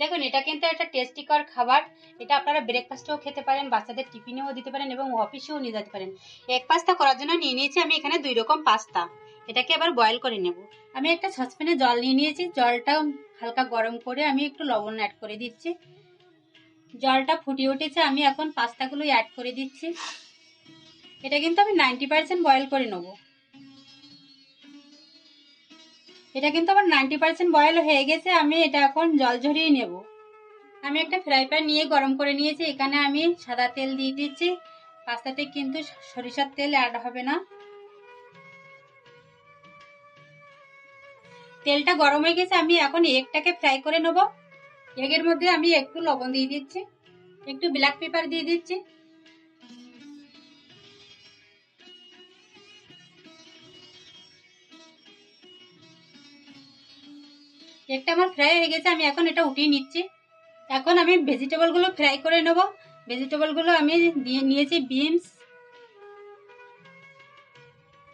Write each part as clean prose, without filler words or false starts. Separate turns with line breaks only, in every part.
দেখুন এটা কিন্তু একটা টেস্টিকর খাবার। এটা আপনারা ব্রেকফাস্টেও খেতে পারেন, বাচ্চাদের টিফিনেও দিতে পারেন এবং অফিসেও নিয়ে যেতে পারেন। এগ পাস্তা করার জন্য নিয়ে নিয়েছি আমি এখানে 2 রকম পাস্তা। এটাকে আবার বয়েল করে নেব। আমি একটা সসপ্যানে জল নিয়ে নিয়েছি, জলটা হালকা গরম করে আমি একটু লবণ অ্যাড করে দিচ্ছি। জলটা ফুটিয়ে উঠেছে, আমি এখন পাস্তাগুলো অ্যাড করে দিচ্ছি। এটা কিন্তু আমি 90% বয়েল করে নেব। এটা কিন্তু আমার 90% বয়েল হয়ে গেছে, আমি এটা এখন জল ঝরিয়ে নেব। আমি একটা ফ্রাই প্যান নিয়ে গরম করে নিয়েছি, এখানে আমি সাদা তেল দিয়ে দিচ্ছি। পাস্তাতে কিন্তু সরিষার তেল অ্যাড হবে না। তেলটা গরম হয়ে গেছে, আমি এখন এগটাকে ফ্রাই করে নেব। এগের মধ্যে আমি একটু লবণ দিয়ে দিচ্ছি, একটু ব্ল্যাক পেপার দিয়ে দিচ্ছি। এগটা আমার ফ্রাই হয়ে গেছে, আমি এখন এটা উঠিয়ে নিচ্ছি। এখন আমি ভেজিটেবলগুলো ফ্রাই করে নেব। ভেজিটেবলগুলো আমি দিয়ে নিয়েছি বিনস,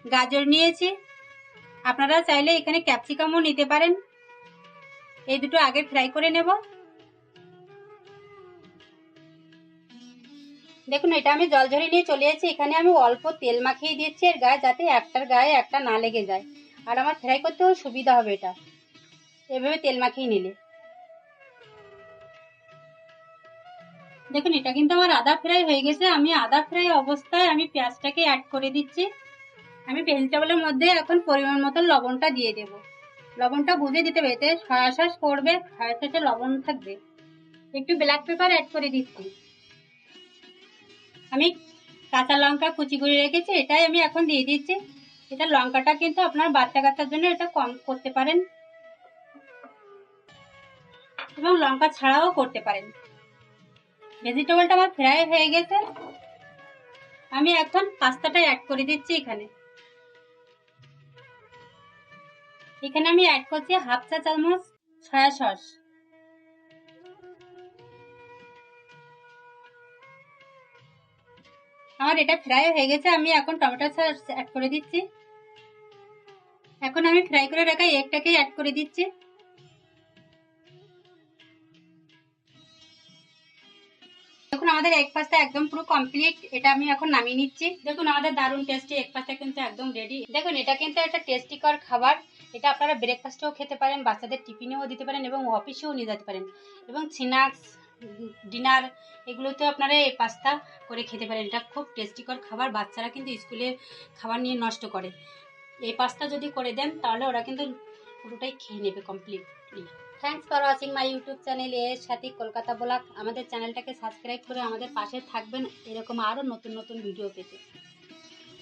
গাজর নিয়েছি। আপনারা চাইলে এখানে ক্যাপসিকামও নিতে পারেন। এই দুটো আগে ফ্রাই করে নেব। দেখুন এটা আমি জল ঝরিয়ে নিয়ে চলে এসেছি, এখানে আমি অল্প তেল মাখিয়ে দিচ্ছি এর গায়ে, যাতে একটার গায়ে একটা না লেগে যায়, আর আমার ফ্রাই করতেও সুবিধা হবে। এটা এভাবে তেল মাখিয়ে নিলে। দেখুন এটা কিন্তু আমার আদা ফ্রাই হয়ে গেছে। আমি আদা ফ্রাই অবস্থায় আমি পেঁয়াজটাকে অ্যাড করে দিচ্ছি। আমি ভেজিটেবলের মধ্যে এখন পরিমাণ মতো লবণটা দিয়ে দেব। লবণটা বুঝে দিতে হবে, এতে সয়া সস পড়বে, সয়া সসে লবণ থাকবে। একটু ব্ল্যাক পেপার অ্যাড করে দিচ্ছি। আমি কাঁচা লঙ্কা কুচি করে রেখেছি, এটাই আমি এখন দিয়ে দিচ্ছি। এটা লঙ্কাটা কিন্তু আপনার বাচ্চা কাচ্চার জন্য এটা কম করতে পারেন এবং লঙ্কা ছাড়াও করতে পারেন। ভেজিটেবলটা আমার ফ্রাই হয়ে গেছে, আমি এখন পাস্তাটা অ্যাড করে দিচ্ছি। এখানে আমি অ্যাড করছি হাফ চা চামচ সয়া সস। আমার এটা ফ্রাই হয়ে গেছে, আমি এখন টমেটো সস অ্যাড করে দিচ্ছি। এখন আমি ফ্রাই করে রাখা এগটাকে অ্যাড করে দিচ্ছি। দেখুন আমাদের এগ পাস্তা একদম পুরো কমপ্লিট। এটা আমি এখন নামিয়ে নিচ্ছি। দেখুন আমাদের দারুণ টেস্টি এগ পাস্তা কিন্তু একদম রেডি। দেখুন এটা কিন্তু একটা টেস্টিকর খাবার। এটা আপনারা ব্রেকফাস্টেও খেতে পারেন, বাচ্চাদের টিফিনেও দিতে পারেন এবং অফিসেও নিয়ে যেতে পারেন এবং স্ন্যাক্স, ডিনার এগুলোতেও আপনারা এই পাস্তা করে খেতে পারেন। এটা খুব টেস্টিকর খাবার। বাচ্চারা কিন্তু স্কুলে খাবার নিয়ে নষ্ট করে, এই পাস্তা যদি করে দেন তাহলে ওরা কিন্তু পুরোটাই খেয়ে নেবে completely. Thanks for watching my YouTube channel এর সাথে কলকাতা ব্লগ। আমাদের চ্যানেলটাকে সাবস্ক্রাইব করে আমাদের পাশে থাকবেন এরকম আরও নতুন নতুন ভিডিও পেতে।